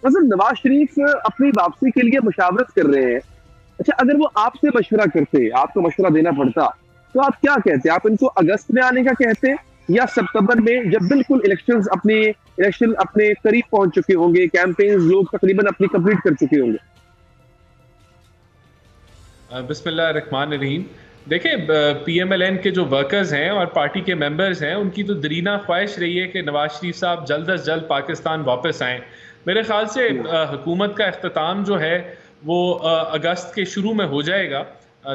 मतलब नवाज शरीफ अपनी वापसी के लिए मुशावरत कर रहे हैं। अच्छा, अगर वो आपसे मशवरा करते, आपको मशवरा देना पड़ता, तो आप क्या कहते? आप इनको अगस्त में आने का कहते या सितंबर में, जब बिल्कुल इलेक्शन अपने करीब पहुंच चुके होंगे, कैंपेन्स लोग तकरीबन अपनी कंप्लीट कर चुके होंगे? बिस्मिल्लाह रहमान रहीम। देखिए, पीएमएलएन के जो वर्कर्स हैं और पार्टी के मेंबर्स हैं, उनकी तो दरीना ख्वाहिश रही है कि नवाज शरीफ साहब जल्द अज जल्द पाकिस्तान वापस आएँ। मेरे ख्याल से हुकूमत का इख्तिताम जो है वो अगस्त के शुरू में हो जाएगा,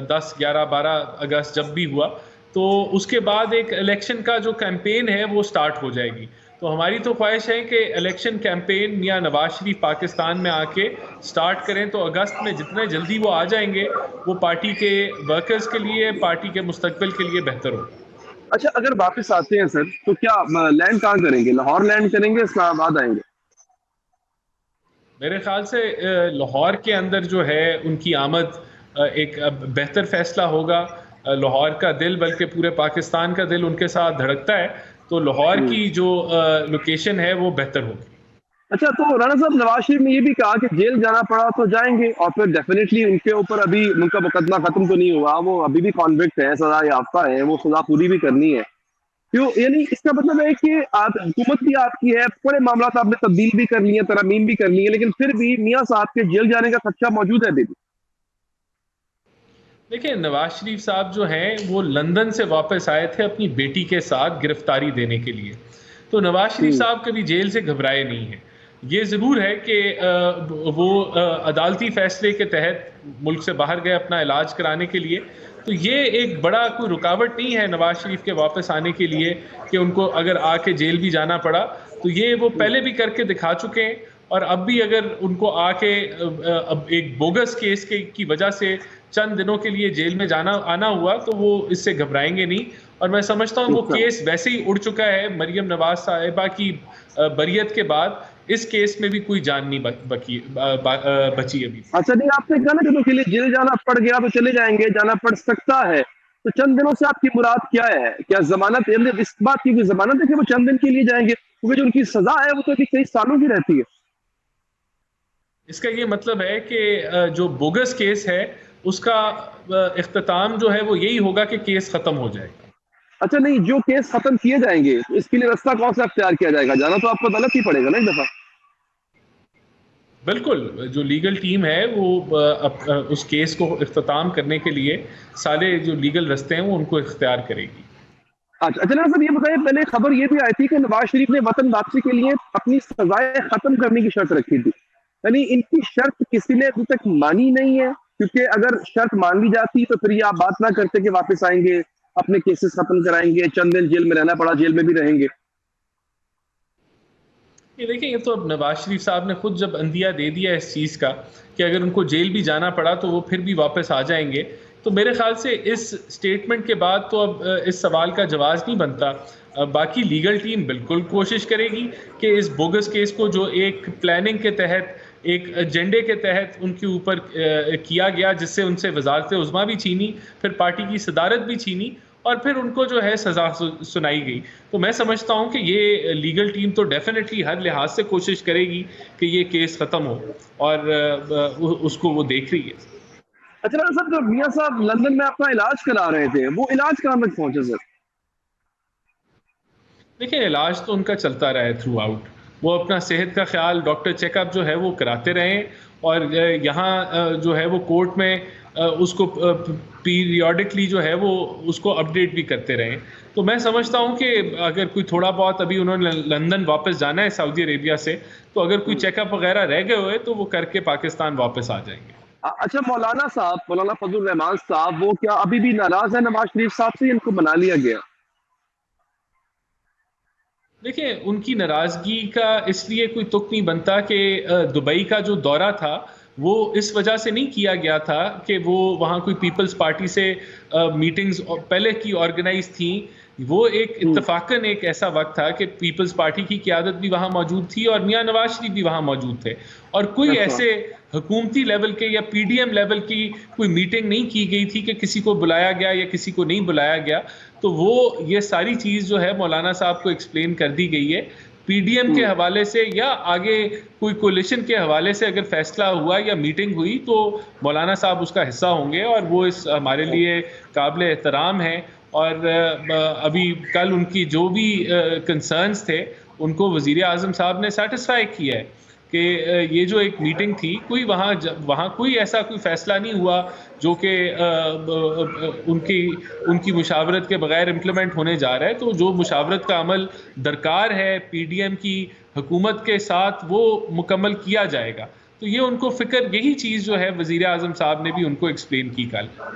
10, 11, 12 अगस्त जब भी हुआ, तो उसके बाद एक इलेक्शन का जो कैंपेन है वो स्टार्ट हो जाएगी। तो हमारी तो ख्वाहिश है कि इलेक्शन कैंपेन मियां नवाज शरीफ पाकिस्तान में आके स्टार्ट करें, तो अगस्त में जितने जल्दी वो आ जाएंगे वो पार्टी के वर्कर्स के लिए, पार्टी के मुस्तकबिल के लिए बेहतर होगा। अच्छा, अगर वापस आते हैं सर, तो क्या लैंड कहाँ करेंगे? लाहौर लैंड करेंगे, इस्लामाबाद आएंगे? मेरे ख्याल से लाहौर के अंदर जो है उनकी आमद एक बेहतर फैसला होगा। लाहौर का दिल, बल्कि पूरे पाकिस्तान का दिल उनके साथ धड़कता है, तो लाहौर हम्म। की जो लोकेशन है वो बेहतर होगी। अच्छा, तो राणा साहब, नवाज शरीफ ने ये भी कहा कि जेल जाना पड़ा तो जाएंगे, और फिर डेफिनेटली उनके ऊपर अभी उनका मुकदमा खत्म तो नहीं हुआ, वो अभी भी कॉन्विक्ट है, सजा याफ्ता है, वो सजा पूरी भी करनी है। क्यों? यानी इसका मतलब है कि आप, हुकूमत भी आपकी है, बड़े मामला आपने तब्दील भी कर लिए, तरमीम भी कर ली है, लेकिन फिर भी मियाँ साहब के जेल जाने का खदशा मौजूद है अभी भी। देखिए, नवाज शरीफ साहब जो हैं वो लंदन से वापस आए थे अपनी बेटी के साथ गिरफ्तारी देने के लिए। तो नवाज शरीफ हम्म। साहब कभी जेल से घबराए नहीं हैं। ये ज़रूर है कि वो अदालती फैसले के तहत मुल्क से बाहर गए अपना इलाज कराने के लिए। तो ये एक बड़ा कोई रुकावट नहीं है नवाज शरीफ के वापस आने के लिए कि उनको अगर आके जेल भी जाना पड़ा, तो ये वो पहले भी करके दिखा चुके हैं। और अब भी अगर उनको आके अब एक बोगस केस की वजह से चंद दिनों के लिए जेल में जाना आना हुआ, तो वो इससे घबराएंगे नहीं। और मैं समझता हूँ वो अच्छा। केस वैसे ही उड़ चुका है। मरियम नवाज साहिबा की बरियत के बाद इस केस में भी कोई जान नहीं बची अभी। अच्छा, नहीं, आपने कहा ना दिनों के लिए जेल जाना पड़ गया तो चले जाएंगे, जाना पड़ सकता है, तो चंद दिनों से आपकी मुराद क्या है? क्या जमानत, यानी इस बात की कोई जमानत है कि वो चंद दिन के लिए जाएंगे? क्योंकि जो उनकी सजा है वो तो अभी कई सालों की रहती है। इसका ये मतलब है कि जो बोगस केस है उसका इख्तिताम जो है वो यही होगा कि केस खत्म हो जाएगा। अच्छा, नहीं, जो केस खत्म किए जाएंगे तो इसके लिए रास्ता कौन सा अख्तियार किया जाएगा? जाना तो आपको अदालत ही पड़ेगा ना एक दफा। बिल्कुल, जो लीगल टीम है वो उस केस को इख्तिताम करने के लिए सारे जो लीगल रास्ते हैं वो उनको इख्तियार करेगी। अच्छा, अच्छा, ना सर, ये बताइए, पहले खबर ये भी आई थी कि नवाज शरीफ ने वतन वापसी के लिए अपनी सजाएं खत्म करने की शर्त रखी थी। यानी इनकी शर्त किसी ने अभी तक मानी नहीं है, क्योंकि अगर शर्त मान ली जाती तो फिर ये आप बात ना करते कि वापस आएंगे, अपने केसेस खत्म कराएंगे, चंद दिन जेल में रहना पड़ा, जेल में भी रहेंगे। ये देखिए, ये तो अब नवाज शरीफ साहब ने खुद जब अंदिया दे दिया इस चीज़ का कि अगर उनको जेल भी जाना पड़ा तो वो फिर भी वापस आ जाएंगे, तो मेरे ख्याल से इस स्टेटमेंट के बाद तो अब इस सवाल का जवाब नहीं बनता। बाकी लीगल टीम बिल्कुल कोशिश करेगी कि इस बोगस केस को, जो एक प्लानिंग के तहत, एक एजेंडे के तहत उनके ऊपर किया गया, जिससे उनसे वजारत उज़्मा भी छीनी, फिर पार्टी की सदारत भी छीनी, और फिर उनको जो है सज़ा सुनाई गई। तो मैं समझता हूँ कि ये लीगल टीम तो डेफिनेटली हर लिहाज से कोशिश करेगी कि ये केस ख़त्म हो, और उसको वो देख रही है। अच्छा ना सर, जो मियाँ साहब लंदन में अपना इलाज करा रहे थे, वो इलाज कहाँ तक पहुंचे सर? देखिए, इलाज तो उनका चलता रहा है थ्रू आउट। वो अपना सेहत का ख्याल, डॉक्टर चेकअप जो है वो कराते रहें, और यहाँ जो है वो कोर्ट में उसको पीरियोडिकली जो है वो उसको अपडेट भी करते रहें। तो मैं समझता हूँ कि अगर कोई थोड़ा बहुत, अभी उन्होंने लंदन वापस जाना है सऊदी अरेबिया से, तो अगर कोई चेकअप वगैरह रह गए हुए तो वो करके पाकिस्तान वापस आ जाएंगे। अच्छा, मौलाना साहब, मौलाना फजल रहमान साहब, वो क्या अभी भी नाराज है नवाज शरीफ साहब से? इनको बना लिया गया? देखिए, उनकी नाराज़गी का इसलिए कोई तुक नहीं बनता कि दुबई का जो दौरा था, वो इस वजह से नहीं किया गया था कि वो वहाँ कोई पीपल्स पार्टी से मीटिंग्स पहले की ऑर्गेनाइज़ थी। वो एक हम्म। इत्तफ़ाक़न एक ऐसा वक़्त था कि पीपल्स पार्टी की क़यादत भी वहाँ मौजूद थी और मियाँ नवाज़ शरीफ भी वहाँ मौजूद थे। और कोई अच्छा। ऐसे हुकूमती लेवल के या पीडीएम लेवल की कोई मीटिंग नहीं की गई थी कि किसी को बुलाया गया या किसी को नहीं बुलाया गया। तो वो ये सारी चीज़ जो है मौलाना साहब को एक्सप्लेन कर दी गई है। पीडीएम के हवाले से या आगे कोई कोलिशन के हवाले से अगर फैसला हुआ या मीटिंग हुई तो मौलाना साहब उसका हिस्सा होंगे और वो इस हमारे लिए काबिल एहतराम है। और अभी कल उनकी जो भी कंसर्न्स थे उनको वज़ीर आज़म साहब ने सेटिस्फाई किया है कि ये जो एक मीटिंग थी कोई वहाँ कोई ऐसा कोई फ़ैसला नहीं हुआ जो कि उनकी मुशावरत के बगैर इम्प्लीमेंट होने जा रहा है। तो जो मुशावरत का अमल दरकार है पीडीएम की हुकूमत के साथ वो मुकम्मल किया जाएगा। तो ये उनको फ़िक्र, यही चीज़ जो है वज़ीर आज़म साहब ने भी उनको एक्सप्लेन की कल।